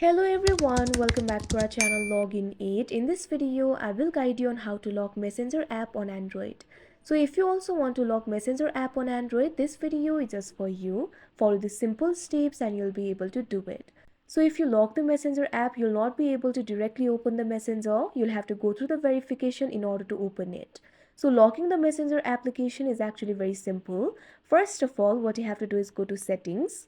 Hello everyone, welcome back to our channel Login 8. In this video, I will guide you on how to lock Messenger app on Android. So if you also want to lock Messenger app on Android, this video is just for you. Follow the simple steps and you'll be able to do it. So if you lock the Messenger app, you'll not be able to directly open the Messenger. You'll have to go through the verification in order to open it. So locking the Messenger application is actually very simple. First of all, what you have to do is go to settings.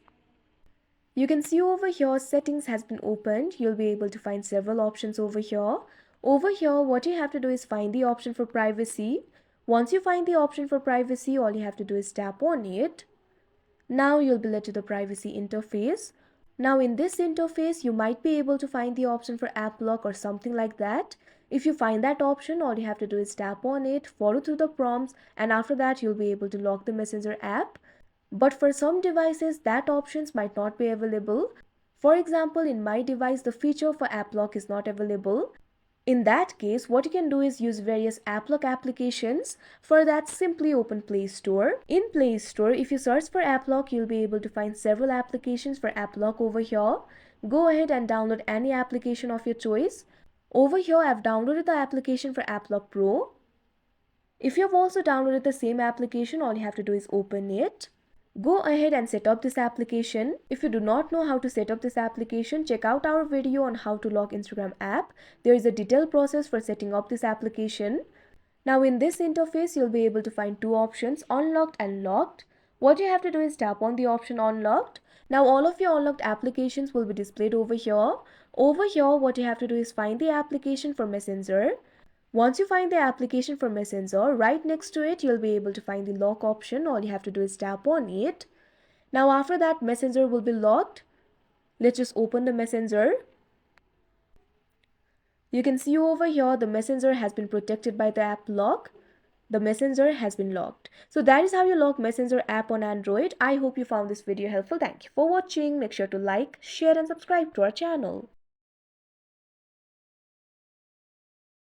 You can see over here settings has been opened. You'll be able to find several options over here. Over here, what you have to do is find the option for privacy. Once you find the option for privacy, all you have to do is tap on it. Now you'll be led to the privacy interface. Now in this interface, you might be able to find the option for app lock or something like that. If you find that option, all you have to do is tap on it, follow through the prompts, and after that you'll be able to lock the Messenger app. But for some devices, that options might not be available. For example, in my device, the feature for app lock is not available. In that case, what you can do is use various app lock applications. For that, simply open Play Store. In Play Store, if you search for app lock, you'll be able to find several applications for app lock over here. Go ahead and download any application of your choice. Over here, I've downloaded the application for App Lock Pro. If you have also downloaded the same application, all you have to do is open it. Go ahead and set up this application. If you do not know how to set up this application, check out our video on how to lock Instagram app. There is a detailed process for setting up this application. Now in this interface, you'll be able to find two options, unlocked and locked. What you have to do is tap on the option unlocked. Now all of your unlocked applications will be displayed over here. Over here, what you have to do is find the application for Messenger. Once you find the application for Messenger, right next to it, you'll be able to find the lock option. All you have to do is tap on it. Now after that, Messenger will be locked. Let's just open the Messenger. You can see over here, the Messenger has been protected by the app lock. The Messenger has been locked. So that is how you lock Messenger app on Android. I hope you found this video helpful. Thank you for watching. Make sure to like, share and subscribe to our channel.